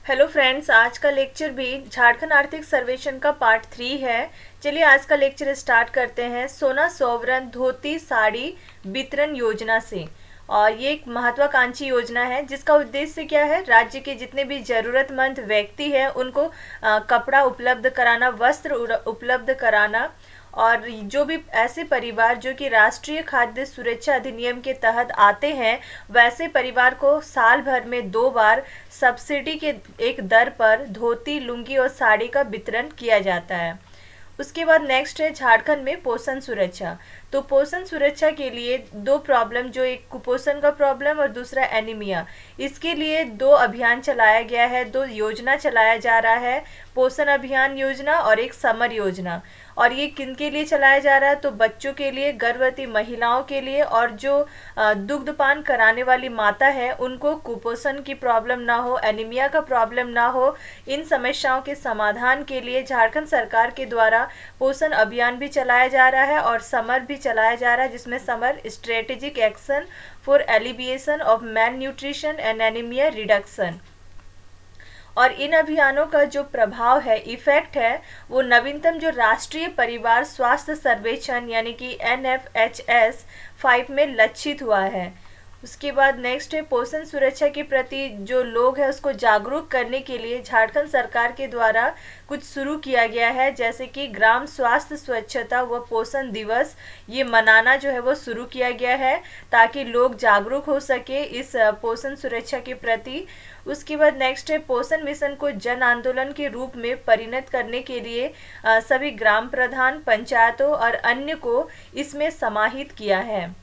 Hello friends, आज का lecture भी झारखंड आर्थिक सर्वेक्षण का पार्ट 3 है। चलिए आज का लेक्चर स्टार्ट करते हैं सोना सोवरन धोती साड़ी वितरण योजना से। और ये एक महत्वाकांक्षी योजना है जिसका उद्देश्य क्या है, राज्य के जितने भी ज़रूरतमंद व्यक्ति हैं उनको कपड़ा उपलब्ध कराना, वस्त्र उपलब्ध कराना। और जो भी ऐसे परिवार जो कि राष्ट्रीय खाद्य सुरक्षा अधिनियम के तहत आते हैं, वैसे परिवार को साल भर में 2 बार सब्सिडी के एक दर पर धोती, लुंगी और साड़ी का वितरण किया जाता है। उसके बाद नेक्स्ट है झारखंड में पोषण सुरक्षा। तो पोषण सुरक्षा के लिए दो प्रॉब्लम, जो एक कुपोषण का प्रॉब्लम और दूसरा एनीमिया, इसके लिए 2 अभियान चलाया गया है, 2 योजना चलाया जा रहा है, पोषण अभियान योजना और एक समर योजना। और ये किन के लिए चलाया जा रहा है, तो बच्चों के लिए, गर्भवती महिलाओं के लिए, और जो दुग्धपान कराने वाली माता है उनको कुपोषण की प्रॉब्लम ना हो, एनीमिया का प्रॉब्लम ना हो। इन समस्याओं के समाधान के लिए झारखंड सरकार के द्वारा पोषण अभियान भी चलाया जा रहा है और समर भी चलाया जा रहा है, जिसमें SAMAR strategic action for alleviation of malnutrition and anaemia reduction. और इन अभियानों का जो प्रभाव है, इफेक्ट है, वो नवीनतम जो राष्ट्रीय परिवार स्वास्थ्य सर्वेक्षण यानी कि NFHS 5 में लक्षित हुआ है। उसके बाद नेक्स्ट है पोषण सुरक्षा के प्रति जो लोग हैं उसको जागरूक करने के लिए झारखंड सरकार के द्वारा कुछ शुरू किया गया है, जैसे कि ग्राम स्वास्थ्य स्वच्छता व पोषण दिवस, ये मनाना जो है वो शुरू किया गया है ताकि लोग जागरूक हो सके इस पोषण सुरक्षा के प्रति। उसके बाद नेक्स्ट है पोषण मिशन को जन आंदोलन के रूप में परिणत करने के लिए सभी ग्राम प्रधान, पंचायतों और अन्य को इसमें समाहित किया है।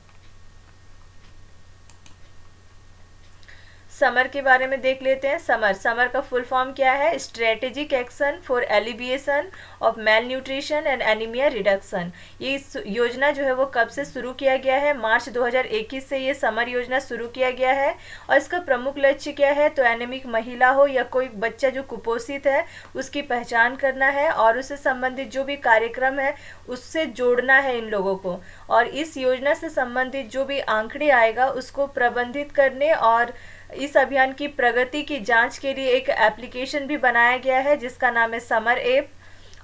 समर के बारे में देख लेते हैं। समर का फुल फॉर्म क्या है, strategic action for alleviation of male nutrition and anaemia reduction. ये योजना जो है वो कब से शुरू किया गया है, मार्च 2021 से ये समर योजना शुरू किया गया है। और इसका प्रमुख लक्ष्य क्या है, तो एनीमिक महिला हो या कोई बच्चा जो कुपोषित है उसकी पहचान करना है और उससे संबंधित जो भी कार्यक्रम है उससे जोड़ना है इन लोगों को। और इस योजना से संबंधित जो भी आंकड़े आएगा उसको प्रबंधित करने और इस अभियान की प्रगति की जांच के लिए एक एप्लीकेशन भी बनाया गया है जिसका नाम है समर ऐप।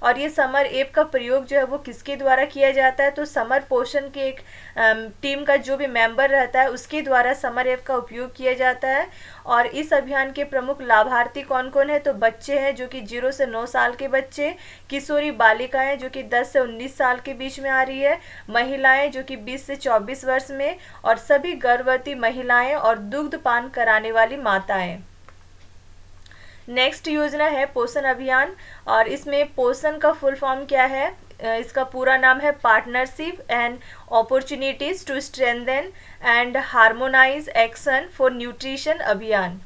और ये समर ऐप का प्रयोग जो है वो किसके द्वारा किया जाता है, तो समर पोषण के एक टीम का जो भी मेंबर रहता है उसके द्वारा समर ऐप का उपयोग किया जाता है। और इस अभियान के प्रमुख लाभार्थी कौन कौन है, तो बच्चे हैं जो कि 0 से 9 साल के बच्चे, किशोरी बालिकाएं जो कि 10 से 19 साल के बीच में आ रही है, महिलाएं जो कि 20 से 24 वर्ष में, और सभी गर्भवती महिलाएं और दुग्धपान कराने वाली माताएं। नेक्स्ट योजना है पोषण अभियान, और इसमें पोषण का फुल फॉर्म क्या है, इसका पूरा नाम है partnership and opportunities to strengthen and harmonise action for nutrition अभियान।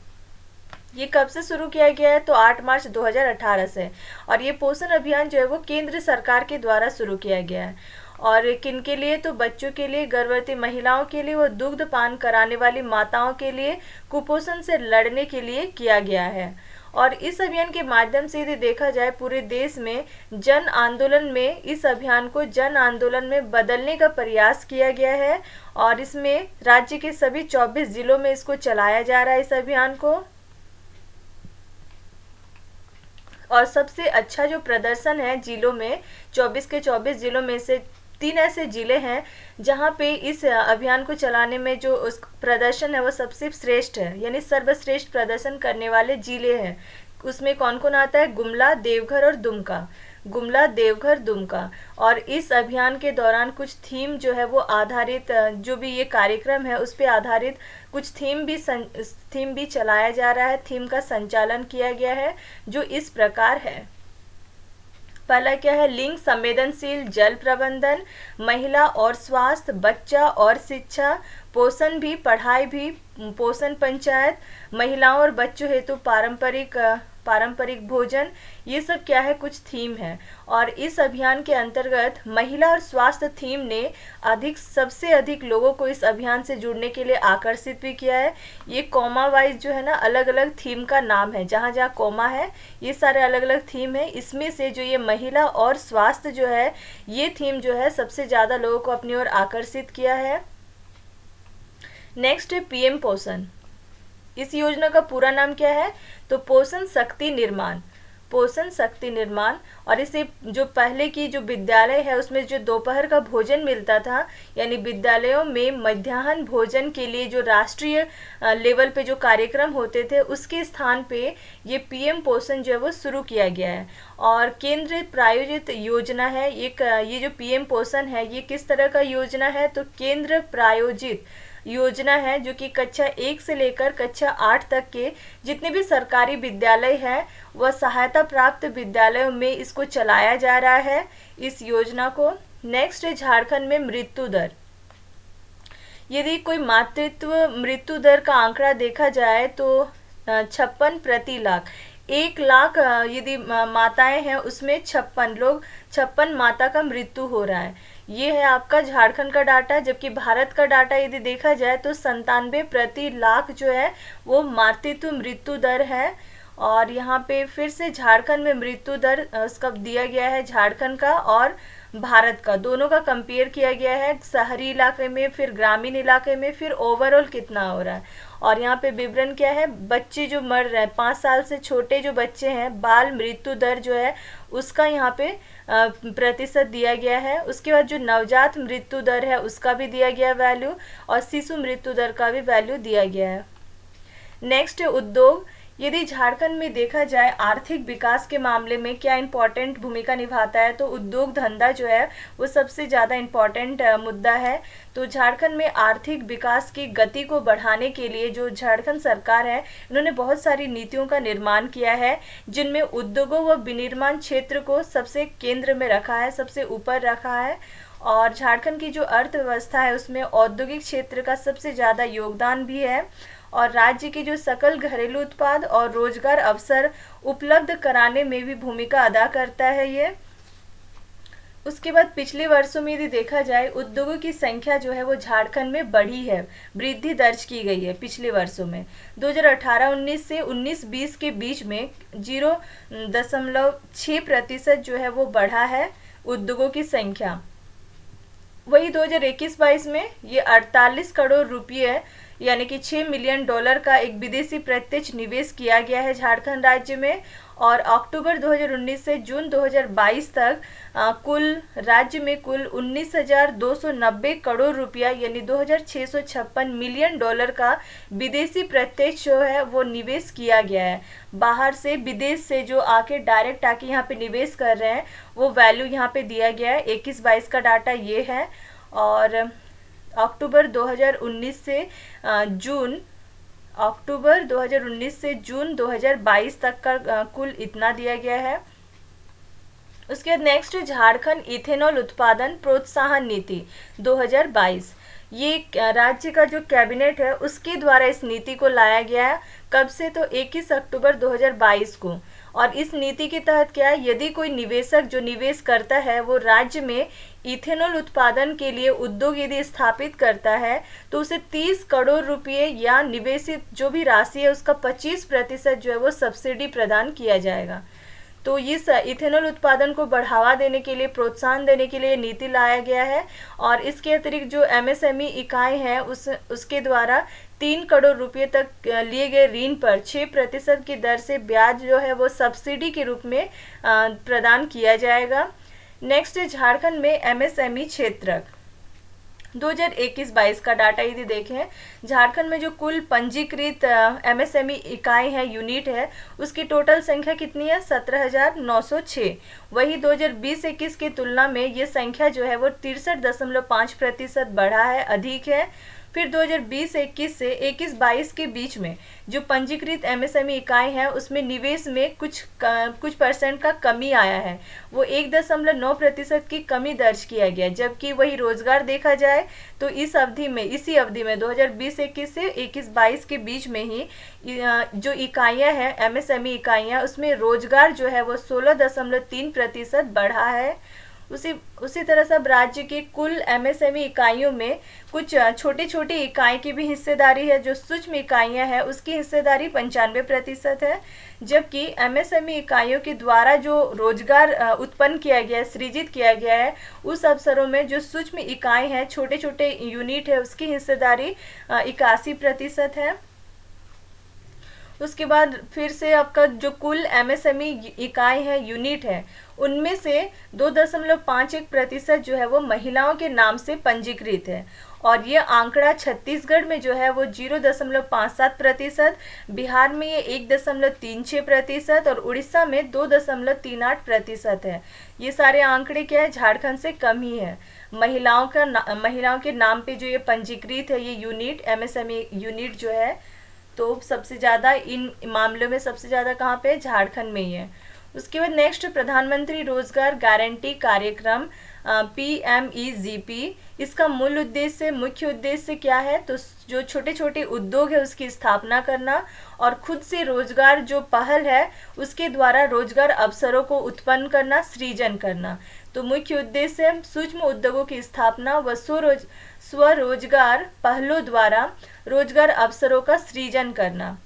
ये कब से शुरू किया गया है, तो 8 मार्च 2018 से। और ये पोषण अभियान जो है वो केंद्र सरकार के द्वारा शुरू किया गया है। और किन के लिए, तो बच्चों के लिए, गर्भवती महिलाओं के लिए, वो दुग्धपान कराने वाली माताओं के लिए, कुपोषण से लड़ने के लिए किया गया है। और इस अभियान के माध्यम से यदि देखा जाए पूरे देश में जन आंदोलन में, इस अभियान को जन आंदोलन में बदलने का प्रयास किया गया है। और इसमें राज्य के सभी 24 जिलों में इसको चलाया जा रहा है इस अभियान को। और सबसे अच्छा जो प्रदर्शन है जिलों में, 24 के 24 जिलों में से 3 ऐसे जिले हैं जहां पे इस अभियान को चलाने में जो उस प्रदर्शन है वो सबसे श्रेष्ठ है, यानी सर्वश्रेष्ठ प्रदर्शन करने वाले जिले हैं। उसमें कौन कौन आता है, गुमला, देवघर और दुमका। गुमला, देवघर, दुमका। और इस अभियान के दौरान कुछ थीम जो है वो आधारित, जो भी ये कार्यक्रम है उस पर आधारित कुछ थीम भी चलाया जा रहा है, थीम का संचालन किया गया है, जो इस प्रकार है। पहला क्या है, लिंग संवेदनशील जल प्रबंधन, महिला और स्वास्थ्य, बच्चा और शिक्षा, पोषण भी, पढ़ाई भी, पोषण पंचायत, महिलाओं और बच्चों हेतु पारंपरिक भोजन। ये सब क्या है, कुछ थीम है। और इस अभियान के अंतर्गत महिला और स्वास्थ्य थीम ने सबसे अधिक लोगों को इस अभियान से जुड़ने के लिए आकर्षित भी किया है। ये कॉमा वाइज जो है ना, अलग अलग थीम का नाम है, जहाँ जहाँ कॉमा है ये सारे अलग अलग थीम है। इसमें से जो ये महिला और स्वास्थ्य जो है, ये थीम जो है सबसे ज़्यादा लोगों को अपनी ओर आकर्षित किया है। नेक्स्ट है पीएम पोषण। इस योजना का पूरा नाम क्या है? तो पोषण शक्ति निर्माण, पोषण शक्ति निर्माण। और इसे जो पहले की जो विद्यालय है उसमें जो दोपहर का भोजन मिलता था, यानी विद्यालयों में मध्याह्न भोजन के लिए जो राष्ट्रीय लेवल पे जो कार्यक्रम होते थे उसके स्थान पे ये पीएम पोषण जो है वो शुरू किया गया है। और केंद्र प्रायोजित योजना है ये जो पीएम पोषण है ये किस तरह का योजना है? तो केंद्र प्रायोजित योजना है, जो कि कक्षा 1 से लेकर कक्षा 8 तक के जितने भी सरकारी विद्यालय हैं वह सहायता प्राप्त विद्यालयों में इसको चलाया जा रहा है, इस योजना को। नेक्स्ट है झारखंड में मृत्यु दर। यदि कोई मातृत्व मृत्यु दर का आंकड़ा देखा जाए तो 56 प्रति लाख, 1 लाख यदि माताएं हैं उसमें 56 माता का मृत्यु हो रहा है। ये है आपका झारखंड का डाटा। जबकि भारत का डाटा यदि देखा जाए तो 97 प्रति लाख जो है वो मातृत्व मृत्यु दर है। और यहाँ पे फिर से झारखंड में मृत्यु दर उसका दिया गया है, झारखंड का और भारत का दोनों का कंपेयर किया गया है, शहरी इलाके में, फिर ग्रामीण इलाके में, फिर ओवरऑल कितना हो रहा है। और यहाँ पे विवरण क्या है? बच्चे जो मर रहे हैं, 5 साल से छोटे जो बच्चे हैं, बाल मृत्यु दर जो है उसका यहाँ पे प्रतिशत दिया गया है। उसके बाद जो नवजात मृत्यु दर है उसका भी दिया गया वैल्यू, और शिशु मृत्यु दर का भी वैल्यू दिया गया है। नेक्स्ट है उद्योग। यदि झारखंड में देखा जाए आर्थिक विकास के मामले में क्या इम्पोर्टेंट भूमिका निभाता है, तो उद्योग धंधा जो है वो सबसे ज़्यादा इम्पोर्टेंट मुद्दा है। तो झारखंड में आर्थिक विकास की गति को बढ़ाने के लिए जो झारखंड सरकार है इन्होंने बहुत सारी नीतियों का निर्माण किया है, जिनमें उद्योगों व विनिर्माण क्षेत्र को सबसे केंद्र में रखा है, सबसे ऊपर रखा है। और झारखंड की जो अर्थव्यवस्था है उसमें औद्योगिक क्षेत्र का सबसे ज़्यादा योगदान भी है। और राज्य के जो सकल घरेलू उत्पाद और रोजगार अवसर उपलब्ध कराने में भी भूमिका अदा करता है ये। उसके बाद पिछले वर्षों में यदि देखा जाए उद्योगों की संख्या जो है वो झारखंड में बढ़ी है, वृद्धि दर्ज की गई है पिछले वर्षों में। 2018-19 से 19-20 के बीच में 0.6% जो है वो बढ़ा है उद्योगों की संख्या। वही 2021-22 में ये 48 करोड़ रुपये यानी कि $6 मिलियन का एक विदेशी प्रत्यक्ष निवेश किया गया है झारखंड राज्य में। और अक्टूबर 2019 से जून 2022 तक कुल राज्य में कुल 19,290 करोड़ रुपया यानी $2,656 मिलियन का विदेशी प्रत्यक्ष जो है वो निवेश किया गया है। बाहर से विदेश से जो आके डायरेक्ट आके यहाँ पे निवेश कर रहे हैं वो वैल्यू यहाँ पे दिया गया है। 21-22 का डाटा ये है। और अक्टूबर 2019 से जून 2022 तक का कुल इतना दिया गया है। उसके बाद नेक्स्ट झारखंड इथेनॉल उत्पादन प्रोत्साहन नीति 2022। ये राज्य का जो कैबिनेट है उसके द्वारा इस नीति को लाया गया है। कब से? तो 21 अक्टूबर 2022 को। और इस नीति के तहत क्या है, यदि कोई निवेशक जो निवेश करता है वो राज्य में इथेनॉल उत्पादन के लिए उद्योग यदि स्थापित करता है तो उसे 30 करोड़ रुपये या निवेशित जो भी राशि है उसका 25% जो है वो सब्सिडी प्रदान किया जाएगा। तो इस इथेनॉल उत्पादन को बढ़ावा देने के लिए, प्रोत्साहन देने के लिए नीति लाया गया है। और इसके अतिरिक्त जो एमएसएमई इकाई है उसके द्वारा 3 करोड़ रुपये तक लिए गए ऋण पर 6% की दर से ब्याज जो है वो सब्सिडी के रूप में प्रदान किया जाएगा। नेक्स्ट है झारखंड में एमएसएमई क्षेत्र 2021-22 का डाटा यदि देखें, झारखंड में जो कुल पंजीकृत एमएसएमई इकाई है, यूनिट है, उसकी टोटल संख्या कितनी है? 17,906। वही 2020-21 की तुलना में ये संख्या जो है वो 63.5% बढ़ा है, अधिक है। फिर 2020-21 से 21-22 के बीच में जो पंजीकृत एमएसएमई इकाई है उसमें निवेश में कुछ परसेंट का कमी आया है, वो 1.9% की कमी दर्ज किया गया। जबकि वही रोजगार देखा जाए तो इसी अवधि में 2020-21 से 21-22 के बीच में ही जो इकाइयाँ हैं एमएसएमई इकाइयाँ उसमें रोजगार जो है वो 16.3% बढ़ा है। उसी तरह सब राज्य के कुल एमएसएमई इकाइयों में कुछ छोटी छोटी इकाई की भी हिस्सेदारी है। जो सूक्ष्म इकाइयां हैं उसकी हिस्सेदारी 95% है। जबकि एमएसएमई इकाइयों के द्वारा जो रोजगार उत्पन्न किया गया है, सृजित किया गया है, उस अवसरों में जो सूक्ष्म इकाई हैं, छोटे छोटे यूनिट है, उसकी हिस्सेदारी 81% है। उसके बाद फिर से आपका जो कुल एमएसएमई इकाई है, यूनिट है, उनमें से 2.51% जो है वो महिलाओं के नाम से पंजीकृत है। और ये आंकड़ा छत्तीसगढ़ में जो है वो 0.57%, बिहार में ये 1.36% और उड़ीसा में 2.38% है। ये सारे आंकड़े क्या है, झारखंड से कम ही है। महिलाओं के नाम पे जो ये पंजीकृत है, ये यूनिट, एमएसएमई यूनिट जो है, तो सबसे ज़्यादा इन मामलों में सबसे ज़्यादा कहाँ पे, झारखंड में ही है। उसके बाद नेक्स्ट, प्रधानमंत्री रोजगार गारंटी कार्यक्रम, PMEGP, इसका मूल उद्देश्य, मुख्य उद्देश्य क्या है, तो जो छोटे छोटे उद्योग है उसकी स्थापना करना और खुद से रोजगार जो पहल है उसके द्वारा रोजगार अवसरों को उत्पन्न करना, सृजन करना। तो मुख्य उद्देश्य सूक्ष्म उद्योगों की स्थापना व स्वरोजगार पहलों द्वारा रोजगार अवसरों का सृजन करना।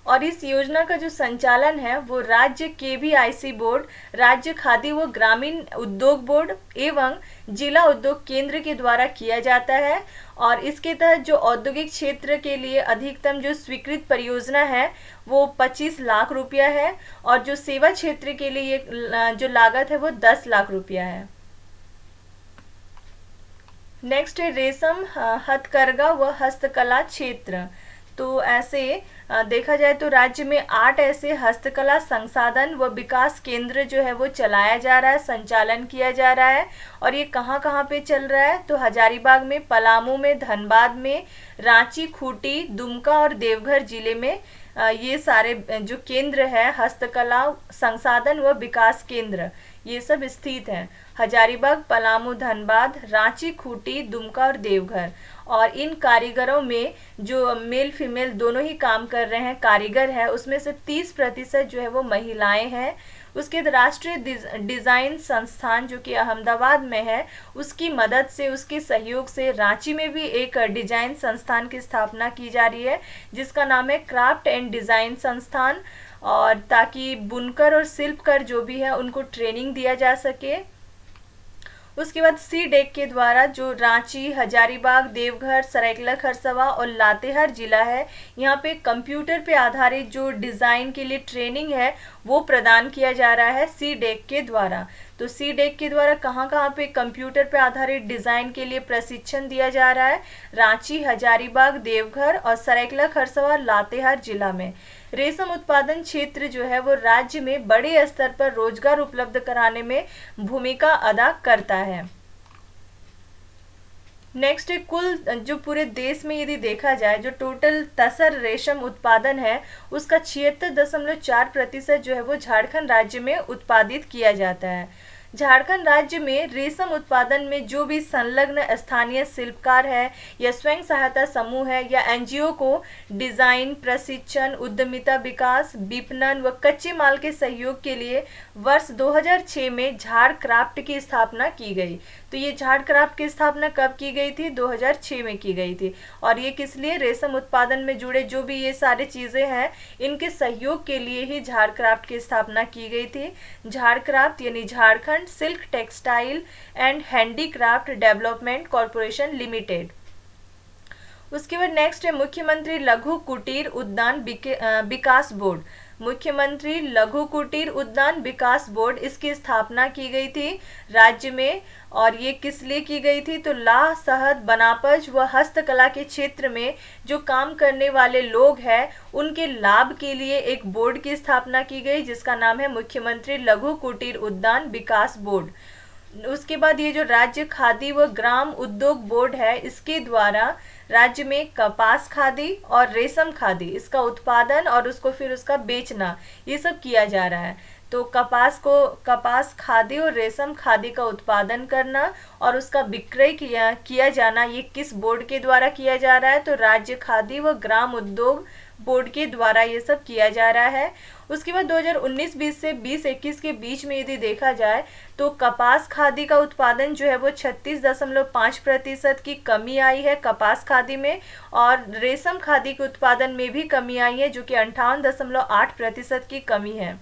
और इस योजना का जो संचालन है वो राज्य KVIC बोर्ड, राज्य खादी व ग्रामीण उद्योग बोर्ड एवं जिला उद्योग केंद्र के द्वारा किया जाता है। और इसके तहत जो औद्योगिक क्षेत्र के लिए अधिकतम जो स्वीकृत परियोजना है वो 25 लाख रुपया है और जो सेवा क्षेत्र के लिए जो लागत है वो 10 लाख रुपया है। नेक्स्ट है रेशम, हथकरघा व हस्तकला क्षेत्र। तो ऐसे देखा जाए तो राज्य में 8 ऐसे हस्तकला संसाधन व विकास केंद्र जो है वो चलाया जा रहा है, संचालन किया जा रहा है। और ये कहाँ कहाँ पे चल रहा है, तो हजारीबाग में, पलामू में, धनबाद में, रांची, खूंटी, दुमका और देवघर जिले में ये सारे जो केंद्र है, हस्तकला संसाधन व विकास केंद्र, ये सब स्थित हैं। हजारीबाग, पलामू, धनबाद, रांची, खूंटी, दुमका और देवघर। और इन कारीगरों में जो मेल फीमेल दोनों ही काम कर रहे हैं, कारीगर है, उसमें से 30% जो है वो महिलाएं हैं। उसके राष्ट्रीय डिज़ाइन संस्थान जो कि अहमदाबाद में है, उसकी मदद से, उसके सहयोग से रांची में भी एक डिजाइन संस्थान की स्थापना की जा रही है जिसका नाम है क्राफ्ट एंड डिज़ाइन संस्थान, और ताकि बुनकर और शिल्पकार जो भी है उनको ट्रेनिंग दिया जा सके। उसके बाद CDEC के द्वारा जो रांची, हजारीबाग, देवघर, सरायकेला खरसावा और लातेहार जिला है, यहाँ पे कंप्यूटर पे आधारित जो डिज़ाइन के लिए ट्रेनिंग है वो प्रदान किया जा रहा है CDEC के द्वारा। तो CDEC के द्वारा कहाँ कहाँ पे कंप्यूटर पे आधारित डिज़ाइन के लिए प्रशिक्षण दिया जा रहा है, रांची, हजारीबाग, देवघर और सरायकेला खरसावा, लातेहार जिला में। रेशम उत्पादन क्षेत्र जो है वो राज्य में बड़े स्तर पर रोजगार उपलब्ध कराने में भूमिका अदा करता है। नेक्स्ट है कुल जो पूरे देश में यदि देखा जाए जो टोटल तसर रेशम उत्पादन है उसका 76.4% जो है वो झारखंड राज्य में उत्पादित किया जाता है। झारखंड राज्य में रेशम उत्पादन में जो भी संलग्न स्थानीय शिल्पकार है या स्वयं सहायता समूह है या NGO को डिज़ाइन, प्रशिक्षण, उद्यमिता विकास, विपणन व कच्चे माल के सहयोग के लिए वर्ष 2006 में झाड़ क्राफ्ट की स्थापना की गई। तो ये झाड़ क्राफ्ट की स्थापना कब की गई थी, 2006 में की गई थी। और ये किस लिए, रेशम उत्पादन में जुड़े जो भी ये सारी चीज़ें हैं इनके सहयोग के लिए ही झाड़ क्राफ्ट की स्थापना की गई थी। झाड़ क्राफ्ट यानी Jharkhand silk textile and handicraft development corporation limited. उसके बाद नेक्स्ट है मुख्यमंत्री लघु कुटीर उद्यान विकास बोर्ड। मुख्यमंत्री लघु कुटीर उद्यान विकास बोर्ड, इसकी स्थापना की गई थी राज्य में। और ये किस लिए की गई थी, तो लाह, शहद, बनापज व हस्तकला के क्षेत्र में जो काम करने वाले लोग हैं उनके लाभ के लिए एक बोर्ड की स्थापना की गई जिसका नाम है मुख्यमंत्री लघु कुटीर उद्यान विकास बोर्ड। उसके बाद ये जो राज्य खादी व ग्राम उद्योग बोर्ड है, इसके द्वारा राज्य में कपास खादी और रेशम खादी, इसका उत्पादन और उसको फिर उसका बेचना, ये सब किया जा रहा है। तो कपास खादी और रेशम खादी का उत्पादन करना और उसका विक्रय किया जाना, ये किस बोर्ड के द्वारा किया जा रहा है, तो राज्य खादी व ग्राम उद्योग बोर्ड के द्वारा ये सब किया जा रहा है। उसके बाद 2019-20 से 2021 के बीच में यदि देखा जाए तो कपास खादी का उत्पादन जो है वो 36.5% की कमी आई है कपास खादी में, और रेशम खादी के उत्पादन में भी कमी आई है जो कि 58.8% की कमी है।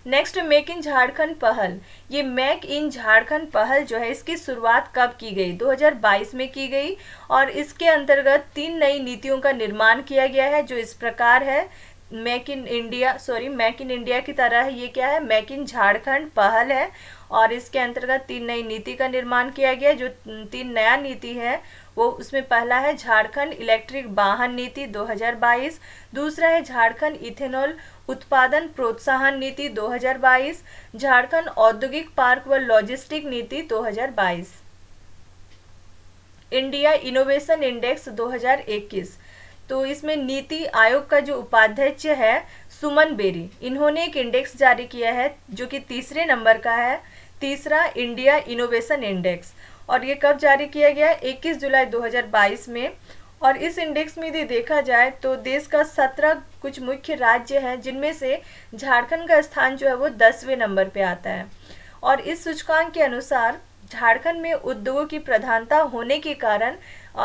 नेक्स्ट मेक इन झारखंड पहल। ये मेक इन झारखंड पहल जो है इसकी शुरुआत कब की गई? 2022 में की गई और इसके अंतर्गत 3 नई नीतियों का निर्माण किया गया है जो इस प्रकार है। मेक इन इंडिया की तरह ये क्या है? मेक इन झारखंड पहल है और इसके अंतर्गत 3 नई नीति का निर्माण किया गया। जो 3 नया नीति है वो उसमें पहला है झारखंड इलेक्ट्रिक वाहन नीति 2022, दूसरा है झारखंड इथेनॉल उत्पादन प्रोत्साहन नीति 2022, झारखंड औद्योगिक पार्क व लॉजिस्टिक नीति 2022। इंडिया इनोवेशन इंडेक्स 2021, तो इसमें नीति आयोग का जो उपाध्यक्ष है सुमन बेरी, इन्होंने एक इंडेक्स जारी किया है जो कि तीसरे नंबर का है, तीसरा इंडिया इनोवेशन इंडेक्स। और ये कब जारी किया गया? 21 जुलाई 2022 में। और इस इंडेक्स में यदि देखा जाए तो देश का 17 कुछ मुख्य राज्य हैं जिनमें से झारखंड का स्थान जो है वो 10वें नंबर पे आता है। और इस सूचकांक के अनुसार झारखंड में उद्योगों की प्रधानता होने के कारण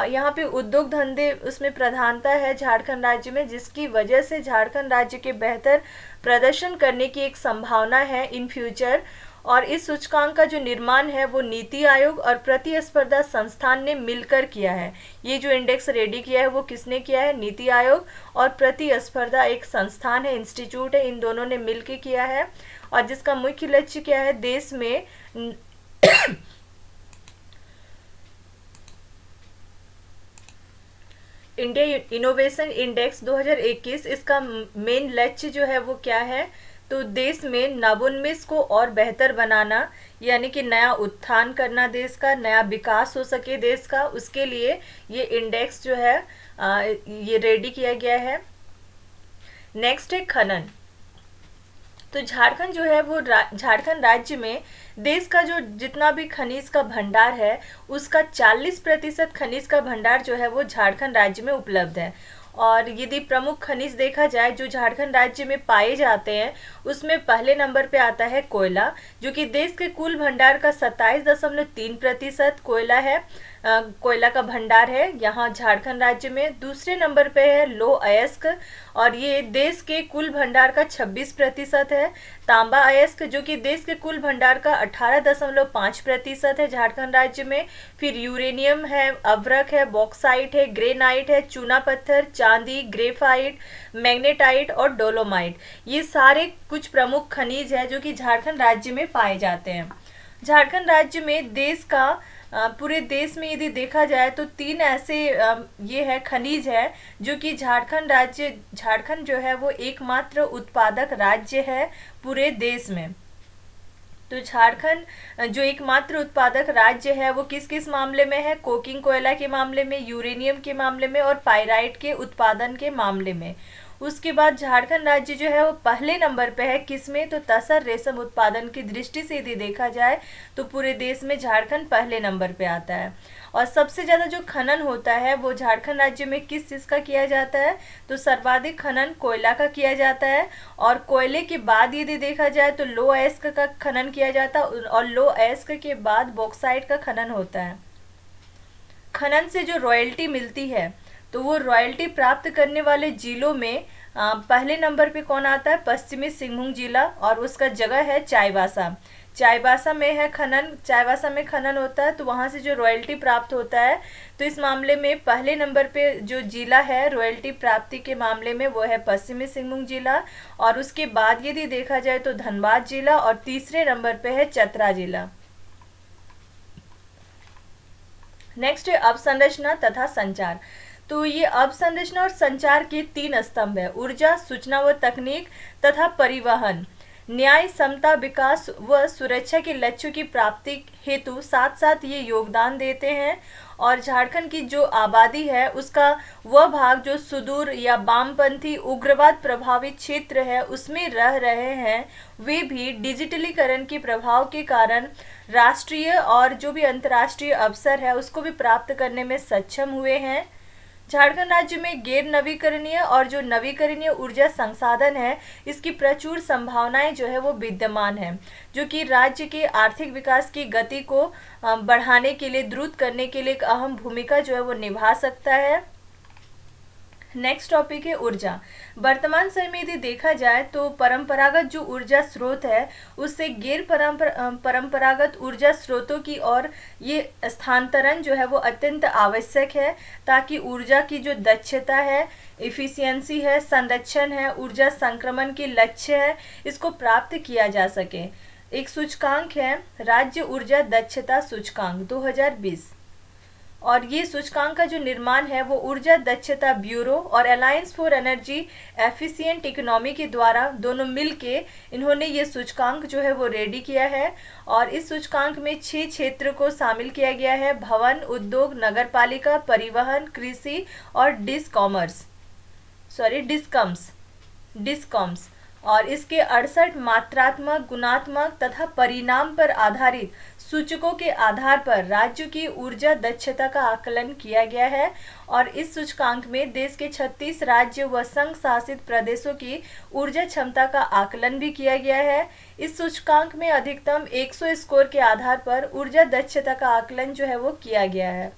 यहाँ पे उद्योग धंधे उसमें प्रधानता है झारखंड राज्य में, जिसकी वजह से झारखंड राज्य के बेहतर प्रदर्शन करने की एक संभावना है इन फ्यूचर। और इस सूचकांक का जो निर्माण है वो नीति आयोग और प्रतिस्पर्धा संस्थान ने मिलकर किया है। ये जो इंडेक्स रेडी किया है वो किसने किया है? नीति आयोग और प्रतिस्पर्धा एक संस्थान है, इंस्टीट्यूट है, इन दोनों ने मिलकर किया है। और जिसका मुख्य लक्ष्य क्या है? देश में इंडिया इनोवेशन इंडेक्स 2021, इसका मेन लक्ष्य जो है वो क्या है? तो देश में नवोन्मेष को और बेहतर बनाना, यानी कि नया उत्थान करना, देश का नया विकास हो सके देश का, उसके लिए ये इंडेक्स जो है ये रेडी किया गया है। नेक्स्ट है खनन। तो झारखंड जो है वो झारखंड राज्य में देश का जो जितना भी खनिज का भंडार है उसका 40% खनिज का भंडार जो है वो झारखंड राज्य में उपलब्ध है। और यदि प्रमुख खनिज देखा जाए जो झारखंड राज्य में पाए जाते हैं उसमें पहले नंबर पे आता है कोयला, जो कि देश के कुल भंडार का 27.3% कोयला है, कोयला का भंडार है यहाँ झारखंड राज्य में। दूसरे नंबर पे है लौह अयस्क और ये देश के कुल भंडार का 26% है। तांबा अयस्क जो कि देश के कुल भंडार का 18.5% है झारखंड राज्य में। फिर यूरेनियम है, अभ्रक है, बॉक्साइट है, ग्रेनाइट है, चूना पत्थर, चांदी, ग्रेफाइट, मैग्नेटाइट और डोलोमाइट, ये सारे कुछ प्रमुख खनिज है जो कि झारखंड राज्य में पाए जाते हैं। झारखंड राज्य में देश का पूरे देश में यदि देखा जाए तो 3 ऐसे ये है खनिज है जो कि झारखंड जो है वो एकमात्र उत्पादक राज्य है पूरे देश में। तो झारखंड जो एकमात्र उत्पादक राज्य है वो किस किस मामले में है? कोकिंग कोयला के मामले में, यूरेनियम के मामले में और पाइराइट के उत्पादन के मामले में। उसके बाद झारखंड राज्य जो है वो पहले नंबर पे है किसमें? तो तसर रेशम उत्पादन की दृष्टि से यदि देखा जाए तो पूरे देश में झारखंड पहले नंबर पे आता है। और सबसे ज़्यादा जो खनन होता है वो झारखंड राज्य में किस चीज़ का किया जाता है? तो सर्वाधिक खनन कोयला का किया जाता है। और कोयले के बाद यदि देखा जाए तो लौह अयस्क का खनन किया जाता है और लौह अयस्क के बाद बॉक्साइट का खनन होता है। खनन से जो रॉयल्टी मिलती है तो वो रॉयल्टी प्राप्त करने वाले जिलों में पहले नंबर पे कौन आता है? पश्चिमी सिंहभूम जिला और उसका जगह है चाईबासा। चाईबासा में है खनन, चाईबासा में खनन होता है तो वहाँ से जो रॉयल्टी प्राप्त होता है तो इस मामले में पहले नंबर पे जो जिला है रॉयल्टी प्राप्ति के मामले में वो है पश्चिमी सिंहभूम जिला। और उसके बाद यदि देखा जाए तो धनबाद जिला और तीसरे नंबर पे है चतरा जिला। नेक्स्ट है अवसंरचना तथा संचार। तो ये अवसंरचना और संचार के 3 स्तंभ है, ऊर्जा, सूचना व तकनीक तथा परिवहन। न्याय, समता, विकास व सुरक्षा के लक्ष्यों की प्राप्ति हेतु साथ साथ ये योगदान देते हैं। और झारखंड की जो आबादी है उसका वह भाग जो सुदूर या वामपंथी उग्रवाद प्रभावित क्षेत्र है उसमें रह रहे हैं, वे भी डिजिटलीकरण के प्रभाव के कारण राष्ट्रीय और जो भी अंतर्राष्ट्रीय अवसर है उसको भी प्राप्त करने में सक्षम हुए हैं। झारखंड राज्य में गैर नवीकरणीय और जो नवीकरणीय ऊर्जा संसाधन है इसकी प्रचुर संभावनाएं जो है वो विद्यमान है, जो कि राज्य के आर्थिक विकास की गति को बढ़ाने के लिए, द्रुत करने के लिए एक अहम भूमिका जो है वो निभा सकता है। नेक्स्ट टॉपिक है ऊर्जा। वर्तमान समय में यदि देखा जाए तो परंपरागत जो ऊर्जा स्रोत है उससे गैर परंपरागत ऊर्जा स्रोतों की ओर ये स्थानांतरण जो है वो अत्यंत आवश्यक है, ताकि ऊर्जा की जो दक्षता है, इफिशियंसी है, संरक्षण है, ऊर्जा संक्रमण के लक्ष्य है, इसको प्राप्त किया जा सके। एक सूचकांक है राज्य ऊर्जा दक्षता सूचकांक 2020, और ये सूचकांक का जो निर्माण है वो ऊर्जा दक्षता ब्यूरो और alliance for energy efficient economy के द्वारा दोनों मिलके इन्होंने ये सूचकांक जो है वो रेडी किया है। और इस सूचकांक में 6 क्षेत्र को शामिल किया गया है: भवन, उद्योग, नगरपालिका, परिवहन, कृषि और डिस्कम्स। और इसके 68 मात्रात्मक, गुणात्मक तथा परिणाम पर आधारित सूचकों के आधार पर राज्य की ऊर्जा दक्षता का आकलन किया गया है। और इस सूचकांक में देश के 36 राज्य व संघ शासित प्रदेशों की ऊर्जा क्षमता का आकलन भी किया गया है। इस सूचकांक में अधिकतम 100 स्कोर के आधार पर ऊर्जा दक्षता का आकलन जो है वो किया गया है।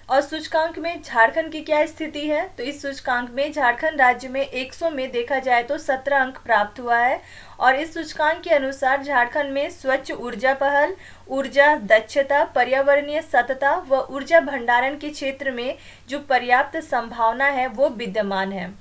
और सूचकांक में झारखंड की क्या स्थिति है, तो इस सूचकांक में झारखंड राज्य में 100 में देखा जाए तो 17 अंक प्राप्त हुआ है। और इस सूचकांक के अनुसार झारखंड में स्वच्छ ऊर्जा पहल, ऊर्जा दक्षता, पर्यावरणीय सतत व ऊर्जा भंडारण के क्षेत्र में जो पर्याप्त संभावना है वो विद्यमान है।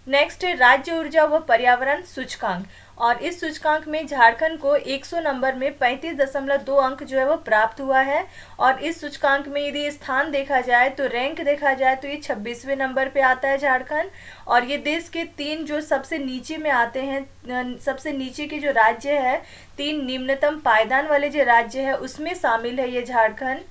नेक्स्ट है राज्य ऊर्जा व पर्यावरण सूचकांक, और इस सूचकांक में झारखंड को 100 नंबर में 35.2 अंक जो है वो प्राप्त हुआ है। और इस सूचकांक में यदि स्थान देखा जाए तो रैंक देखा जाए तो ये 26वें नंबर पे आता है झारखंड। और ये देश के 3 जो सबसे नीचे में आते हैं, सबसे नीचे के जो राज्य है, 3 निम्नतम पायदान वाले जो राज्य है उसमें शामिल है ये झारखंड।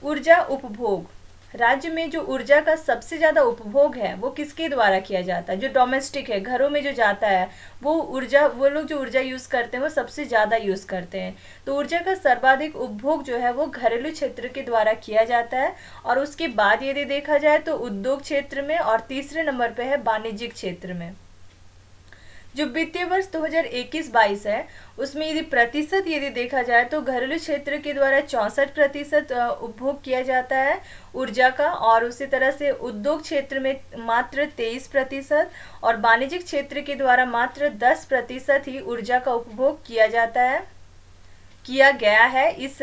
ऊर्जा उपभोग, राज्य में जो ऊर्जा का सबसे ज़्यादा उपभोग है वो किसके द्वारा किया जाता है? जो डोमेस्टिक है, घरों में जो जाता है वो लोग जो ऊर्जा यूज़ करते हैं वो सबसे ज़्यादा यूज़ करते हैं। तो ऊर्जा का सर्वाधिक उपभोग जो है वो घरेलू क्षेत्र के द्वारा किया जाता है। और उसके बाद यदि देखा जाए तो उद्योग क्षेत्र में, और तीसरे नंबर पर है वाणिज्यिक क्षेत्र में। जो वित्तीय वर्ष 2021-22 है उसमें यदि देखा जाए तो घरेलू क्षेत्र के द्वारा 64% उपभोग किया जाता है ऊर्जा का, और उसी तरह से उद्योग क्षेत्र में मात्र 23% और वाणिज्यिक क्षेत्र के द्वारा मात्र 10% ही ऊर्जा का उपभोग किया गया है। इस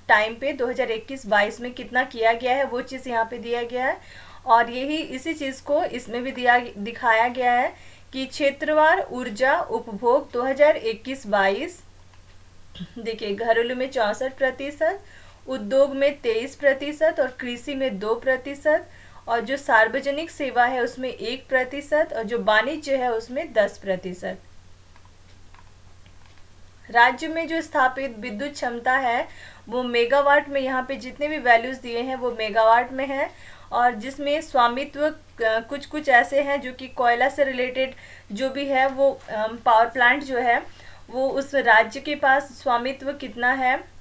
टाइम पे 2021-22 में कितना किया गया है वो चीज़ यहाँ पे दिया गया है। और इसी चीज़ को इसमें भी दिखाया गया है कि क्षेत्रवार ऊर्जा उपभोग 2021-22 देखिए, घरेलू में 64%, उद्योग में 23% और कृषि में 2%, और जो सार्वजनिक सेवा है उसमें 1% और जो वाणिज्य है उसमें 10%। राज्य में जो स्थापित विद्युत क्षमता है वो मेगावाट में, यहाँ पे जितने भी वैल्यूज दिए हैं वो मेगावाट में है। और जिसमें स्वामित्व कुछ ऐसे हैं जो कि कोयला से रिलेटेड जो भी है वो पावर प्लांट जो है वो उस राज्य के पास स्वामित्व कितना है,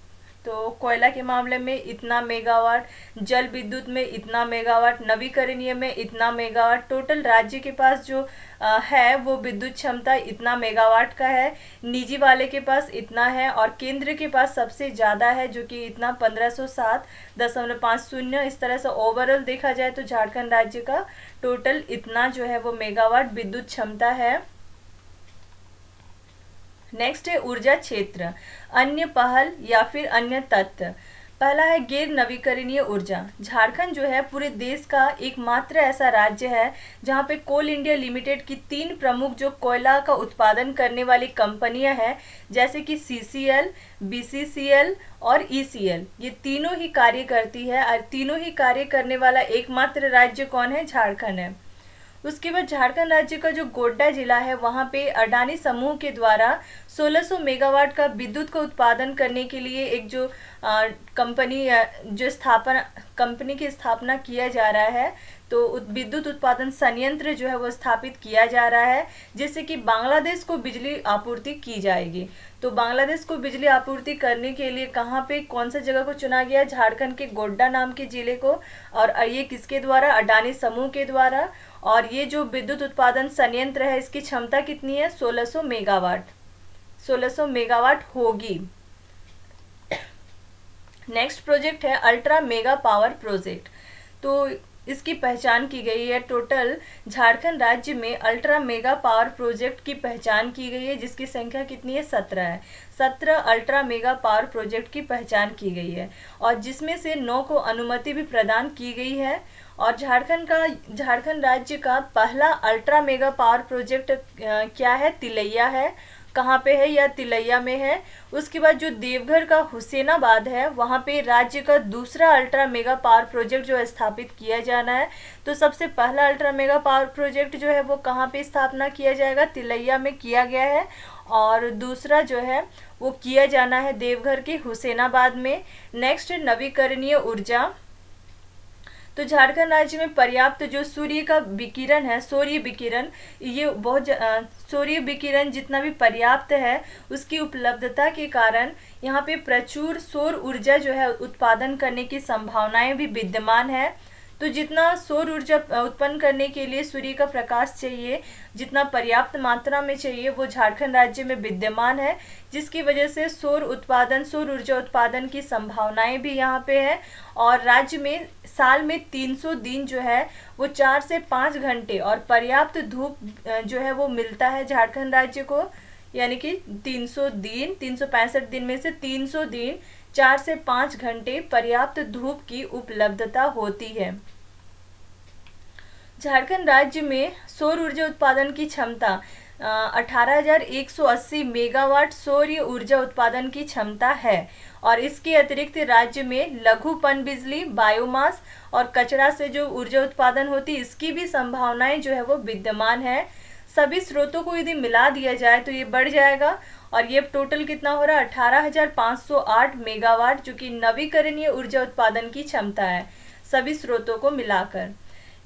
तो कोयला के मामले में इतना मेगावाट, जल विद्युत में इतना मेगावाट, नवीकरणीय में इतना मेगावाट, टोटल राज्य के पास जो है वो विद्युत क्षमता इतना मेगावाट का है, निजी वाले के पास इतना है, और केंद्र के पास सबसे ज़्यादा है जो कि इतना 1507.50। इस तरह से ओवरऑल देखा जाए तो झारखंड राज्य का टोटल इतना जो है वो मेगावाट विद्युत क्षमता है। नेक्स्ट है ऊर्जा क्षेत्र, अन्य पहल या फिर अन्य तत्व। पहला है गैर नवीकरणीय ऊर्जा। झारखंड जो है पूरे देश का एकमात्र ऐसा राज्य है जहां पे कोल इंडिया लिमिटेड की 3 प्रमुख जो कोयला का उत्पादन करने वाली कंपनियां हैं, जैसे कि CCL, BCCL और ECL, ये तीनों ही कार्य करती है। और तीनों ही कार्य करने वाला एकमात्र राज्य कौन है? झारखंड है। उसके बाद झारखंड राज्य का जो गोड्डा जिला है वहाँ पे अडानी समूह के द्वारा 1600 मेगावाट का विद्युत का उत्पादन करने के लिए एक जो कंपनी की स्थापना किया जा रहा है, तो विद्युत उत्पादन संयंत्र जो है वो स्थापित किया जा रहा है, जिससे कि बांग्लादेश को बिजली आपूर्ति की जाएगी। तो बांग्लादेश को बिजली आपूर्ति करने के लिए कहाँ पे कौन सा जगह को चुना गया? झारखंड के गोड्डा नाम के जिले को। और ये किसके द्वारा? अडानी समूह के द्वारा। और ये जो विद्युत उत्पादन संयंत्र है इसकी क्षमता कितनी है? 1600 मेगावाट। 1600 मेगावाट होगी। नेक्स्ट प्रोजेक्ट है अल्ट्रा मेगा पावर प्रोजेक्ट। तो इसकी पहचान की गई है। टोटल झारखंड राज्य में अल्ट्रा मेगा पावर प्रोजेक्ट की पहचान की गई है, जिसकी संख्या कितनी है, 17 है। 17 अल्ट्रा मेगा पावर प्रोजेक्ट की पहचान की गई है और जिसमें से 9 को अनुमति भी प्रदान की गई है। और झारखंड राज्य का पहला अल्ट्रा मेगा पावर प्रोजेक्ट क्या है, तिलैया है। कहाँ पे है, या तिलैया में है। उसके बाद जो देवघर का हुसैनाबाद है, वहाँ पे राज्य का दूसरा अल्ट्रा मेगा पावर प्रोजेक्ट जो है स्थापित किया जाना है। तो सबसे पहला अल्ट्रा मेगा पावर प्रोजेक्ट जो है वो कहाँ पे स्थापना किया जाएगा, तिलैया में किया गया है। और दूसरा जो है वो किया जाना है देवघर के हुसैनाबाद में। नेक्स्ट नवीकरणीय ऊर्जा। तो झारखंड राज्य में पर्याप्त जो सूर्य का विकिरण है, सौर्य विकिरण, ये सौर्य विकिरण जितना भी पर्याप्त है उसकी उपलब्धता के कारण यहाँ पे प्रचुर सौर ऊर्जा जो है उत्पादन करने की संभावनाएं भी विद्यमान है। तो जितना सौर ऊर्जा उत्पन्न करने के लिए सूर्य का प्रकाश चाहिए, जितना पर्याप्त मात्रा में चाहिए, वो झारखंड राज्य में विद्यमान है, जिसकी वजह से सौर ऊर्जा उत्पादन की संभावनाएं भी यहाँ पे है। और राज्य में साल में 300 दिन जो है वो 4 से 5 घंटे और पर्याप्त धूप जो है वो मिलता है झारखंड राज्य को। यानी कि 300 दिन, 365 दिन में से 300 दिन 4 से 5 घंटे पर्याप्त धूप की उपलब्धता होती है। झारखंड राज्य में सौर ऊर्जा उत्पादन की क्षमता 18,180 मेगावाट सौर ऊर्जा उत्पादन की क्षमता है। और इसके अतिरिक्त राज्य में लघु पनबिजली, बायोमास और कचरा से जो ऊर्जा उत्पादन होती है, इसकी भी संभावनाएं जो है वो विद्यमान है। सभी स्रोतों को यदि मिला दिया जाए तो ये बढ़ जाएगा और ये टोटल कितना हो रहा है, 18,508 मेगावाट, जो कि नवीकरणीय ऊर्जा उत्पादन की क्षमता है सभी स्रोतों को मिलाकर।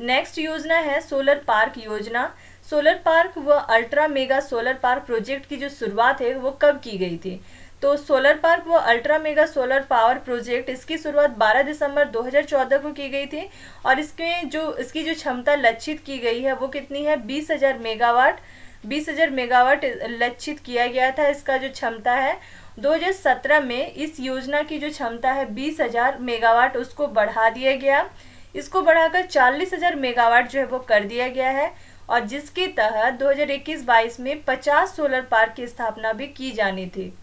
नेक्स्ट योजना है सोलर पार्क योजना। सोलर पार्क व ultra mega solar park project की जो शुरुआत है वो कब की गई थी? तो सोलर पार्क व ultra mega solar power project, इसकी शुरुआत 12 दिसंबर 2014 को की गई थी और इसकी जो क्षमता लक्षित की गई है वो कितनी है, 20,000 मेगावाट। 20,000 मेगावाट लक्षित किया गया था इसका जो क्षमता है। 2017 में इस योजना की जो क्षमता है 20,000 मेगावाट उसको बढ़ा दिया गया। इसको बढ़ाकर 40,000 मेगावाट जो है वो कर दिया गया है और जिसके तहत 2021-22 में 50 सोलर पार्क की स्थापना भी की जानी थी।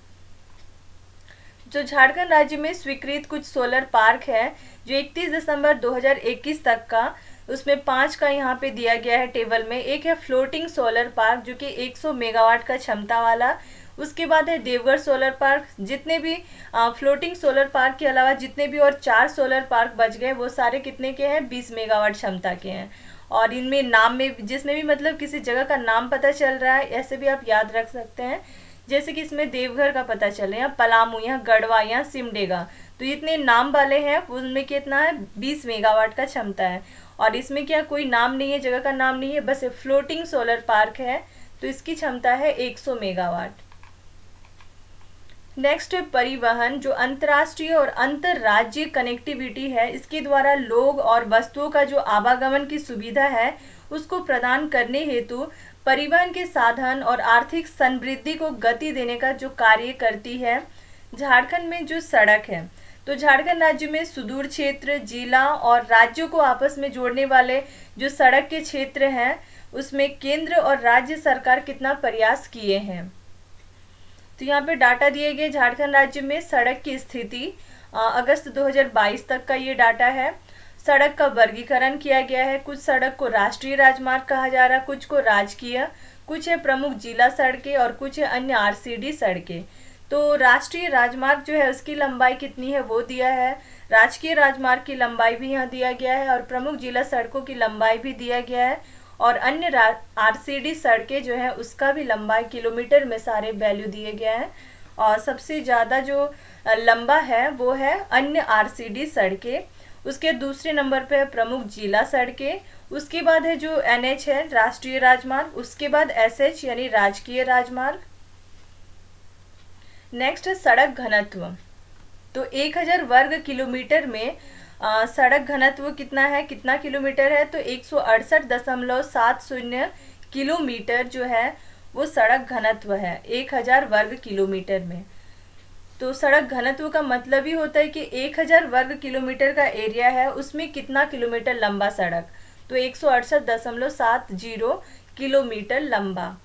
जो झारखंड राज्य में स्वीकृत कुछ सोलर पार्क है जो 31 दिसंबर 2021 तक का, उसमें 5 का यहाँ पे दिया गया है टेबल में। एक है फ्लोटिंग सोलर पार्क जो कि 100 मेगावाट का क्षमता वाला। उसके बाद है देवगढ़ सोलर पार्क। जितने भी फ्लोटिंग सोलर पार्क के अलावा जितने भी और 4 सोलर पार्क बच गए वो सारे कितने के हैं, 20 मेगावाट क्षमता के हैं। और इनमें नाम में जिसमें भी मतलब किसी जगह का नाम पता चल रहा है, ऐसे भी आप याद रख सकते हैं। जैसे कि इसमें देवघर का पता चले, या पलामू, या गढ़वा, या सिमडेगा, तो इतने नाम वाले हैं। उनमें कितना है, 20 मेगावाट का क्षमता है। और इसमें क्या कोई नाम नहीं है, जगह का नाम नहीं है, बस फ्लोटिंग सोलर पार्क है, तो इसकी क्षमता है 100 मेगावाट। नेक्स्ट है परिवहन। जो अंतर्राष्ट्रीय और अंतर्राज्यीय कनेक्टिविटी है, इसके द्वारा लोग और वस्तुओं का जो आवागमन की सुविधा है उसको प्रदान करने हेतु परिवहन के साधन और आर्थिक समृद्धि को गति देने का जो कार्य करती है झारखंड में जो सड़क है। तो झारखंड राज्य में सुदूर क्षेत्र, जिला और राज्यों को आपस में जोड़ने वाले जो सड़क के क्षेत्र हैं उसमें केंद्र और राज्य सरकार कितना प्रयास किए हैं। तो यहाँ पे डाटा दिए गए झारखंड राज्य में सड़क की स्थिति अगस्त 2022 तक का ये डाटा है। सड़क का वर्गीकरण किया गया है। कुछ सड़क को राष्ट्रीय राजमार्ग कहा जा रहा है, कुछ को राजकीय, कुछ है प्रमुख जिला सड़कें और कुछ है अन्य आरसीडी सड़कें। तो राष्ट्रीय राजमार्ग जो है उसकी लंबाई कितनी है वो दिया है, राजकीय राजमार्ग की लंबाई भी यहाँ दिया गया है और प्रमुख जिला सड़कों की लंबाई भी दिया गया है। और अन्य आरसीडी सड़कें जो है उसका भी लंबाई किलोमीटर में सारे वैल्यू दिए गए हैं। और सबसे ज़्यादा जो लंबा है वो है अन्य आरसीडी सड़कें। उसके दूसरे नंबर पे है प्रमुख जिला सड़कें। उसके बाद है जो एनएच है, राष्ट्रीय राजमार्ग। उसके बाद एसएच यानी राजकीय राजमार्ग। नेक्स्ट है सड़क घनत्व। तो 1000 वर्ग किलोमीटर में सड़क घनत्व कितना है, कितना किलोमीटर है, तो 168.70 किलोमीटर जो है वो सड़क घनत्व है 1000 वर्ग किलोमीटर में। तो सड़क घनत्व का मतलब ही होता है कि 1000 वर्ग किलोमीटर का एरिया है, उसमें कितना किलोमीटर लंबा सड़क, तो 168.70 किलोमीटर लंबा।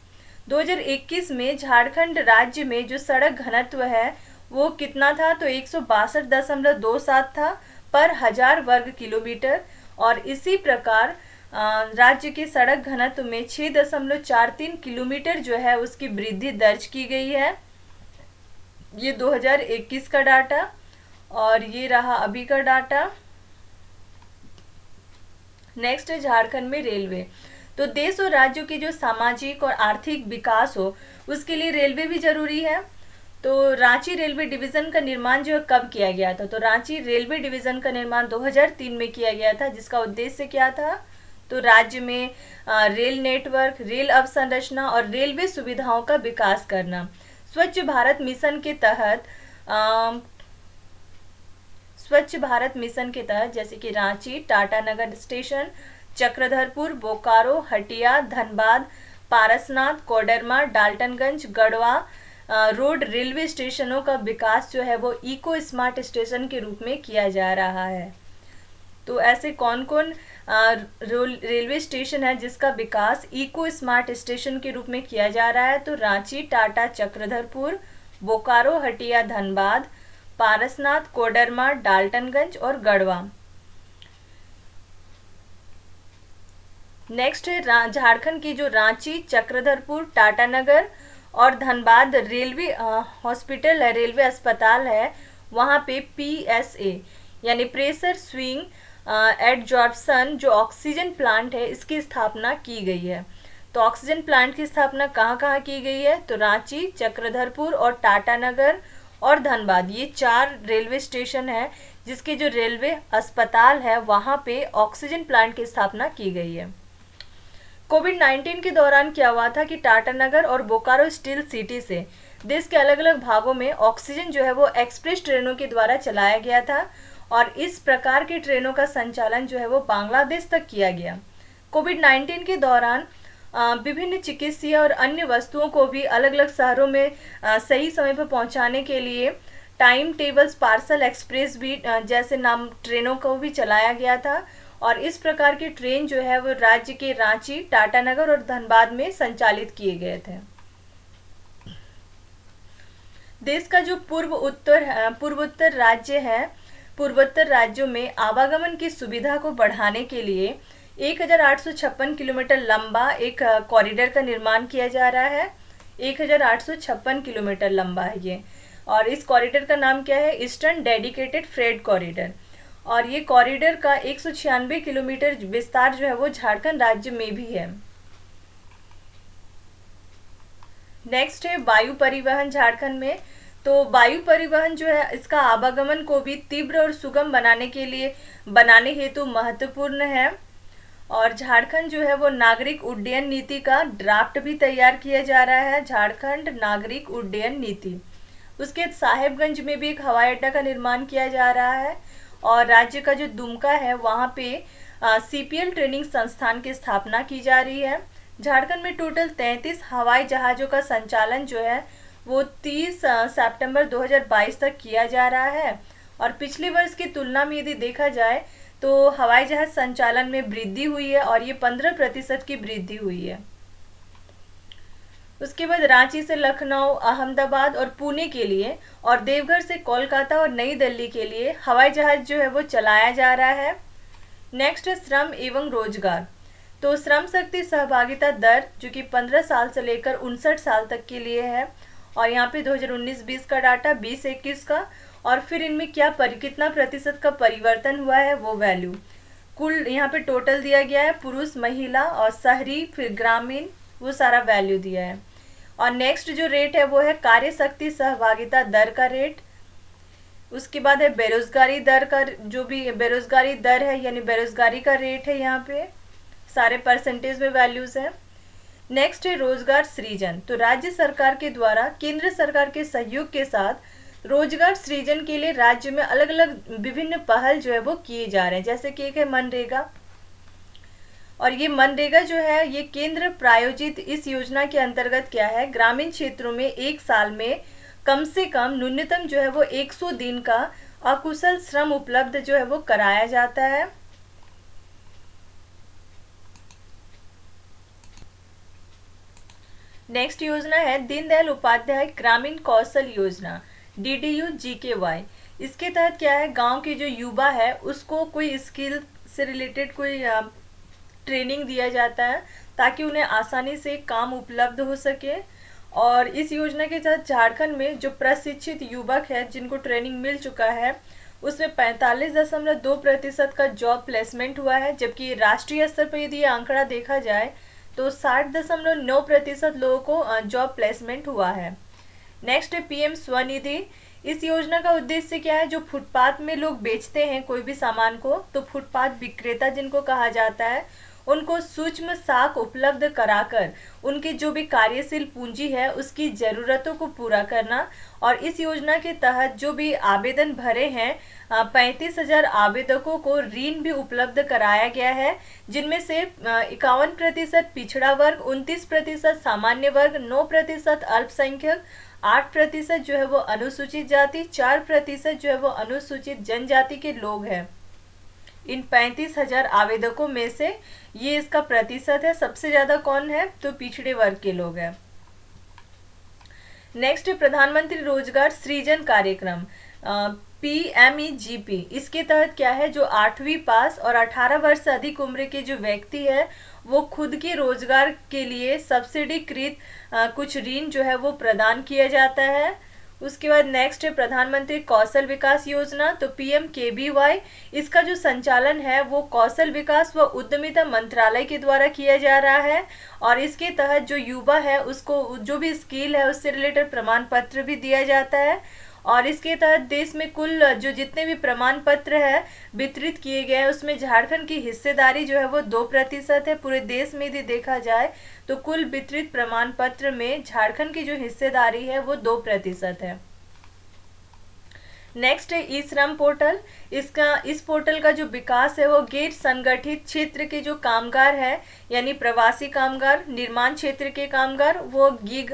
2021 में झारखंड राज्य में जो सड़क घनत्व है वो कितना था, तो 162.27 था पर 1000 वर्ग किलोमीटर। और इसी प्रकार राज्य के सड़क घनत्व में 6.43 किलोमीटर जो है उसकी वृद्धि दर्ज की गई है। ये 2021 का डाटा, और ये रहा अभी का डाटा। नेक्स्ट है झारखंड में रेलवे। तो देश और राज्यों के जो सामाजिक और आर्थिक विकास हो उसके लिए रेलवे भी जरूरी है। तो रांची रेलवे डिवीजन का निर्माण जो है कब किया गया था, तो रांची रेलवे डिवीजन का निर्माण 2003 में किया गया था, जिसका उद्देश्य क्या था, तो राज्य में रेल नेटवर्क, रेल अवसंरचना और रेलवे सुविधाओं का विकास करना। स्वच्छ भारत मिशन के तहत जैसे कि Ranchi, Tatanagar station, Chakradharpur, Bokaro, Hatia, Dhanbad, Parasnath, Koderma, Daltonganj, Garhwa road railway स्टेशनों का विकास जो है वो इको स्मार्ट स्टेशन के रूप में किया जा रहा है। तो ऐसे कौन कौन रेलवे स्टेशन है जिसका विकास इको स्मार्ट स्टेशन के रूप में किया जा रहा है, तो रांची, टाटा, चक्रधरपुर, बोकारो, हटिया, धनबाद, पारसनाथ, कोडरमा, डाल्टनगंज और गढ़वा। नेक्स्ट है झारखंड की जो रांची, चक्रधरपुर, टाटानगर और धनबाद रेलवे हॉस्पिटल है, रेलवे अस्पताल है, वहाँ पे PSA यानी प्रेशर स्विंग एडजॉर्प्शन जो ऑक्सीजन प्लांट है इसकी स्थापना की गई है। तो ऑक्सीजन प्लांट की स्थापना कहाँ कहाँ की गई है, तो रांची, चक्रधरपुर और टाटानगर और धनबाद, ये 4 रेलवे स्टेशन है जिसके जो रेलवे अस्पताल है वहाँ पे ऑक्सीजन प्लांट की स्थापना की गई है। कोविड-19 के दौरान क्या हुआ था कि टाटानगर और बोकारो स्टील सिटी से देश के अलग अलग भागों में ऑक्सीजन जो है वो एक्सप्रेस ट्रेनों के द्वारा चलाया गया था, और इस प्रकार की ट्रेनों का संचालन जो है वो बांग्लादेश तक किया गया। कोविड-19 के दौरान विभिन्न चिकित्सीय और अन्य वस्तुओं को भी अलग अलग शहरों में सही समय पर पहुंचाने के लिए टाइम टेबल्स पार्सल एक्सप्रेस भी जैसे नाम ट्रेनों को भी चलाया गया था, और इस प्रकार की ट्रेन जो है वो राज्य के रांची, टाटानगर और धनबाद में संचालित किए गए थे। देश का जो पूर्वोत्तर राज्य है, पूर्वोत्तर राज्यों में आवागमन की सुविधा को बढ़ाने के लिए 1856 किलोमीटर लंबा एक कॉरिडोर का निर्माण किया जा रहा है। 1856 किलोमीटर लंबा है ये, और इस कॉरिडोर का नाम क्या है, ईस्टर्न डेडिकेटेड फ्रेट कॉरिडोर। और ये कॉरिडोर का 196 किलोमीटर विस्तार जो है वो झारखंड राज्य में भी है। नेक्स्ट है वायु परिवहन झारखंड में। तो वायु परिवहन जो है इसका आवागमन को भी तीव्र और सुगम बनाने हेतु महत्वपूर्ण है, और झारखंड जो है वो नागरिक उड्डयन नीति का ड्राफ्ट भी तैयार किया जा रहा है, झारखंड नागरिक उड्डयन नीति। उसके साहेबगंज में भी एक हवाई अड्डा का निर्माण किया जा रहा है, और राज्य का जो दुमका है वहाँ पे CPL ट्रेनिंग संस्थान की स्थापना की जा रही है। झारखंड में टोटल 33 हवाई जहाज़ों का संचालन जो है वो 30 सितंबर 2022 तक किया जा रहा है, और पिछले वर्ष की तुलना में यदि देखा जाए तो हवाई जहाज संचालन में वृद्धि हुई है, और ये 15% की वृद्धि हुई है। उसके बाद रांची से लखनऊ, अहमदाबाद और पुणे के लिए, और देवघर से कोलकाता और नई दिल्ली के लिए हवाई जहाज जो है वो चलाया जा रहा है। नेक्स्ट है श्रम एवं रोजगार। तो श्रम शक्ति सहभागिता दर जो कि 15 साल से लेकर 59 साल तक के लिए है, और यहाँ पे 2019-20 का डाटा, 20-21 का, और फिर इनमें कितना प्रतिशत का परिवर्तन हुआ है वो वैल्यू कुल यहाँ पे टोटल दिया गया है, पुरुष, महिला और शहरी फिर ग्रामीण, वो सारा वैल्यू दिया है। और नेक्स्ट जो रेट है वो है कार्य शक्ति सहभागिता दर का रेट। उसके बाद है बेरोजगारी दर का, जो भी बेरोजगारी दर है यानी बेरोजगारी का रेट है, यहाँ पे सारे परसेंटेज में वैल्यूज हैं। नेक्स्ट है रोजगार सृजन। तो राज्य सरकार के द्वारा केंद्र सरकार के सहयोग के साथ रोजगार सृजन के लिए राज्य में अलग अलग विभिन्न पहल जो है वो किए जा रहे हैं, जैसे कि एक है मनरेगा, और ये मनरेगा जो है ये केंद्र प्रायोजित इस योजना के अंतर्गत क्या है, ग्रामीण क्षेत्रों में एक साल में कम से कम न्यूनतम जो है वो 100 दिन का अकुशल श्रम उपलब्ध जो है वो कराया जाता है। नेक्स्ट योजना है दीनदयाल उपाध्याय ग्रामीण कौशल योजना, DDU-GKY। इसके तहत क्या है, गांव के जो युवा है उसको कोई स्किल से रिलेटेड कोई ट्रेनिंग दिया जाता है ताकि उन्हें आसानी से काम उपलब्ध हो सके। और इस योजना के तहत झारखंड में जो प्रशिक्षित युवक है जिनको ट्रेनिंग मिल चुका है उसमें 45.2% का जॉब प्लेसमेंट हुआ है, जबकि राष्ट्रीय स्तर पर यदि ये आंकड़ा देखा जाए तो 60.9% लोगों को जॉब प्लेसमेंट हुआ है। नेक्स्ट है PM स्वनिधि। इस योजना का उद्देश्य क्या है, जो फुटपाथ में लोग बेचते हैं कोई भी सामान को, तो फुटपाथ विक्रेता जिनको कहा जाता है उनको सूक्ष्म साख उपलब्ध कराकर उनकी जो भी कार्यशील पूंजी है उसकी ज़रूरतों को पूरा करना। और इस योजना के तहत जो भी आवेदन भरे हैं 35,000 आवेदकों को ऋण भी उपलब्ध कराया गया है, जिनमें से 51% पिछड़ा वर्ग, 29% सामान्य वर्ग, 9% अल्पसंख्यक, 8% जो है वो अनुसूचित जाति, 4% जो है वो अनुसूचित जनजाति के लोग हैं। इन 35,000 आवेदकों में से ये इसका प्रतिशत है। सबसे ज्यादा कौन है, तो पिछड़े वर्ग के लोग हैं। नेक्स्ट है प्रधानमंत्री रोजगार सृजन कार्यक्रम, PMEGP। इसके तहत क्या है, जो 8वीं पास और 18 वर्ष से अधिक उम्र के जो व्यक्ति है वो खुद के रोजगार के लिए सब्सिडीकृत कुछ ऋण जो है वो प्रदान किया जाता है। उसके बाद नेक्स्ट है प्रधानमंत्री कौशल विकास योजना, तो PMKVY। इसका जो संचालन है वो कौशल विकास व उद्यमिता मंत्रालय के द्वारा किया जा रहा है। और इसके तहत जो युवा है उसको जो भी स्किल है उससे रिलेटेड प्रमाण पत्र भी दिया जाता है। और इसके तहत देश में कुल जो जितने भी प्रमाण पत्र है वितरित किए गए हैं उसमें झारखंड की हिस्सेदारी जो है वो 2% है। पूरे देश में यदि देखा जाए तो कुल वितरित प्रमाण पत्र में झारखंड की जो हिस्सेदारी है वो 2% है। नेक्स्ट है ई श्रम पोर्टल। इस पोर्टल का जो विकास है वो गैर संगठित क्षेत्र के जो कामगार है यानी प्रवासी कामगार, निर्माण क्षेत्र के कामगार, वो गिग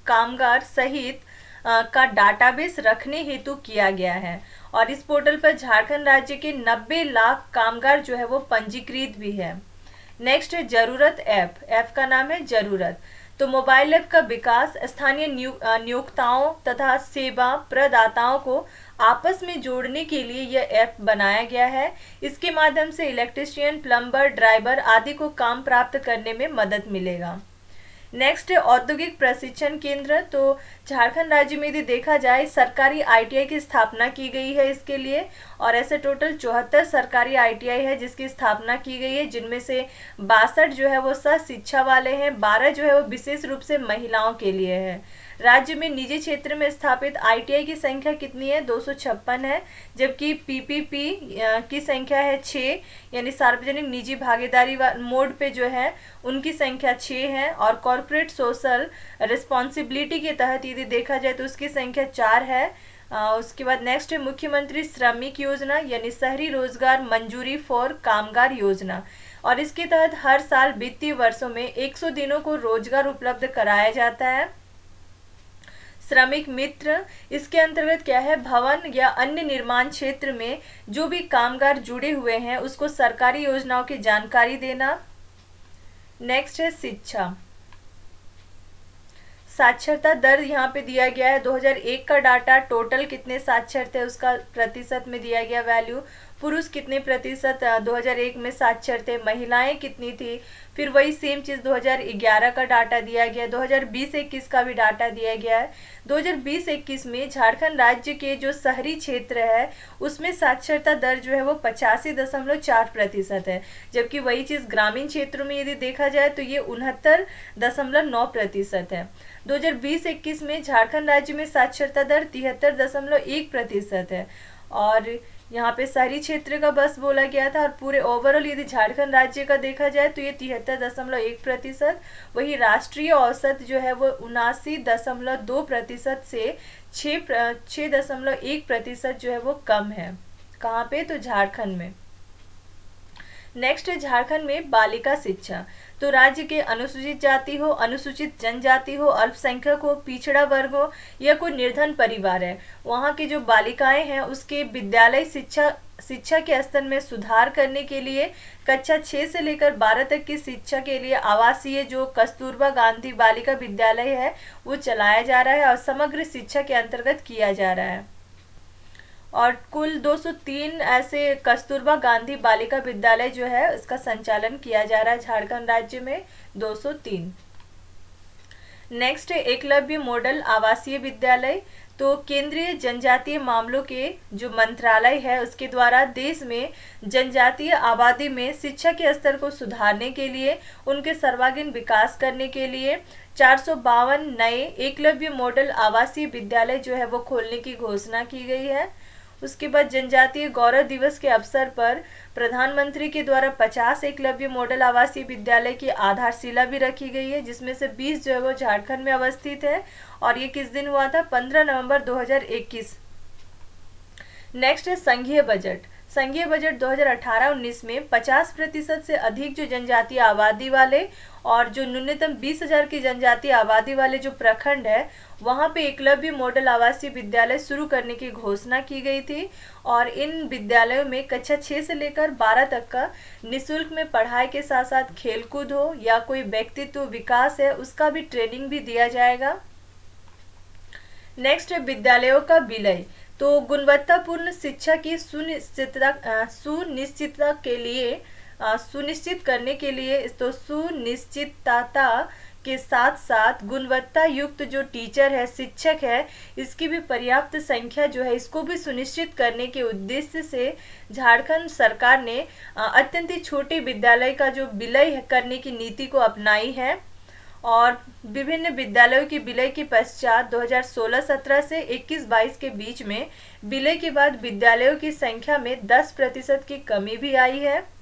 कामगार सहित का डाटाबेस रखने हेतु किया गया है। और इस पोर्टल पर झारखंड राज्य के 90 लाख कामगार जो है वो पंजीकृत भी है। नेक्स्ट है जरूरत ऐप का नाम है जरूरत। तो मोबाइल ऐप का विकास स्थानीय नियोक्ताओं तथा सेवा प्रदाताओं को आपस में जोड़ने के लिए यह ऐप बनाया गया है। इसके माध्यम से इलेक्ट्रीशियन, प्लम्बर, ड्राइवर आदि को काम प्राप्त करने में मदद मिलेगा। नेक्स्ट है औद्योगिक प्रशिक्षण केंद्र। तो झारखंड राज्य में यदि देखा जाए सरकारी ITI की स्थापना की गई है इसके लिए, और ऐसे टोटल 74 सरकारी ITI है जिसकी स्थापना की गई है, जिनमें से 62 जो है वो सह शिक्षा वाले हैं, 12 जो है वो विशेष रूप से महिलाओं के लिए है। राज्य में निजी क्षेत्र में स्थापित ITI की संख्या कितनी है, 256 है, जबकि PPP की संख्या है 6, यानी सार्वजनिक निजी भागीदारी मोड पे जो है उनकी संख्या 6 है। और कॉर्पोरेट सोशल रिस्पॉन्सिबिलिटी के तहत यदि देखा जाए तो उसकी संख्या 4 है। उसके बाद नेक्स्ट है मुख्यमंत्री श्रमिक योजना यानी शहरी रोजगार मंजूरी फॉर कामगार योजना। और इसके तहत हर साल वित्तीय वर्षों में 100 दिनों को रोजगार उपलब्ध कराया जाता है। श्रमिक मित्र, इसके अंतर्गत क्या है, भवन या अन्य निर्माण क्षेत्र में जो भी कामगार जुड़े हुए हैं उसको सरकारी योजनाओं की जानकारी देना। नेक्स्ट है शिक्षा। साक्षरता दर यहाँ पे दिया गया है 2001 का डाटा, टोटल कितने साक्षर थे उसका प्रतिशत में दिया गया वैल्यू, पुरुष कितने प्रतिशत 2001 में साक्षर थे, महिलाएं कितनी थी, फिर वही सेम चीज़ 2011 का डाटा दिया गया है, 2020-21 का भी डाटा दिया गया है। 2020-21 में झारखंड राज्य के जो शहरी क्षेत्र है उसमें साक्षरता दर जो है वो 85.4% है, जबकि वही चीज़ ग्रामीण क्षेत्रों में यदि देखा जाए तो ये 69.9% है। 2020-21 में झारखंड राज्य में साक्षरता दर 73.1% है। और यहाँ पे शहरी क्षेत्र का बस बोला गया था, और पूरे ओवरऑल यदि झारखंड राज्य का देखा जाए तो ये 73.1%। वही राष्ट्रीय औसत जो है वो 79.2% से 6.1% जो है वो कम है। कहाँ पे, तो झारखंड में। नेक्स्ट है झारखंड में बालिका शिक्षा। तो राज्य के अनुसूचित जाति हो, अनुसूचित जनजाति हो, अल्पसंख्यक हो, पिछड़ा वर्ग हो या कोई निर्धन परिवार है, वहाँ की जो बालिकाएं हैं उसके विद्यालय शिक्षा के स्तर में सुधार करने के लिए कक्षा 6 से लेकर 12 तक की शिक्षा के लिए आवासीय जो कस्तूरबा गांधी बालिका विद्यालय है वो चलाया जा रहा है और समग्र शिक्षा के अंतर्गत किया जा रहा है। और कुल 203 ऐसे कस्तूरबा गांधी बालिका विद्यालय जो है इसका संचालन किया जा रहा है झारखंड राज्य में 203। नेक्स्ट है एकलव्य मॉडल आवासीय विद्यालय। तो केंद्रीय जनजातीय मामलों के जो मंत्रालय है उसके द्वारा देश में जनजातीय आबादी में शिक्षा के स्तर को सुधारने के लिए, उनके सर्वांगीण विकास करने के लिए 452 नए एकलव्य मॉडल आवासीय विद्यालय जो है वो खोलने की घोषणा की गई है। उसके बाद जनजातीय गौरव दिवस के अवसर पर प्रधानमंत्री के द्वारा 50 एकलव्य मॉडल आवासीय विद्यालय की आधारशिला भी रखी गई है, जिसमें से 20 जो है वो झारखंड में अवस्थित है और ये किस दिन हुआ था? 15 नवंबर 2021। नेक्स्ट है संघीय बजट। संघीय बजट 2018-19 में 50% से अधिक जो जनजातीय आबादी वाले और जो न्यूनतम 20,000 की जनजातीय आबादी वाले जो प्रखंड है वहाँ पे एकलव्य मॉडल आवासीय विद्यालय शुरू करने की घोषणा की गई थी और इन विद्यालयों में कक्षा 6 से लेकर 12 तक का निःशुल्क में पढ़ाई के साथ साथ खेलकूद हो या कोई व्यक्तित्व विकास है उसका भी ट्रेनिंग भी दिया जाएगा। नेक्स्ट है विद्यालयों का विलय। तो गुणवत्तापूर्ण शिक्षा की सुनिश्चितता के लिए सुनिश्चित करने के लिए तो सुनिश्चितता के साथ साथ गुणवत्ता युक्त जो टीचर है, शिक्षक है, इसकी भी पर्याप्त संख्या जो है इसको भी सुनिश्चित करने के उद्देश्य से झारखंड सरकार ने अत्यंत ही छोटे विद्यालय का जो विलय करने की नीति को अपनाई है और विभिन्न विद्यालयों की विलय के पश्चात 2016-17 से 21-22 के बीच में विलय के बाद विद्यालयों की संख्या में 10% की कमी भी आई है।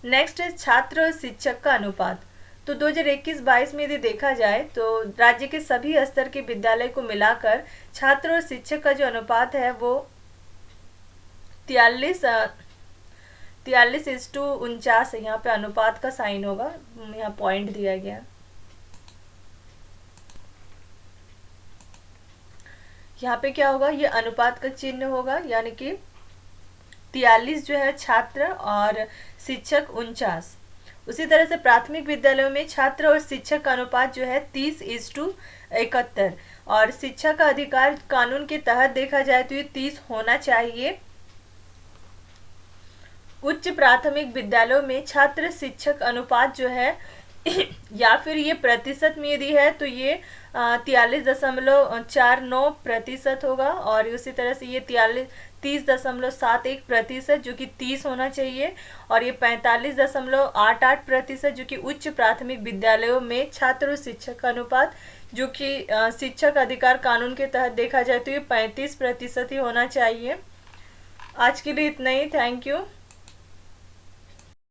नेक्स्ट है छात्र और शिक्षक का अनुपात। तो 2021-22 में यदि देखा जाए तो राज्य के सभी स्तर के विद्यालय को मिलाकर छात्र और शिक्षक का जो अनुपात है वो 43:49 है। यहाँ पे अनुपात का साइन होगा, यहाँ पॉइंट दिया गया। यहाँ पे क्या होगा? ये अनुपात का चिन्ह होगा, यानी कि 43 जो है छात्र और शिक्षक 49। उसी तरह से प्राथमिक विद्यालयों में छात्र और शिक्षक का अनुपात जो है 30:71 और शिक्षा का अधिकार कानून के तहत देखा जाए तो ये 30 होना चाहिए। उच्च प्राथमिक विद्यालयों में छात्र शिक्षक अनुपात जो है या फिर ये प्रतिशत में यदि है तो ये 43.49% होगा और उसी तरह से ये 30.71% जो कि 30 होना चाहिए और ये 45.88% जो कि उच्च प्राथमिक विद्यालयों में छात्र और शिक्षक का अनुपात जो कि शिक्षक अधिकार कानून के तहत देखा जाए तो ये 35% ही होना चाहिए। आज के लिए इतना ही। Thank you.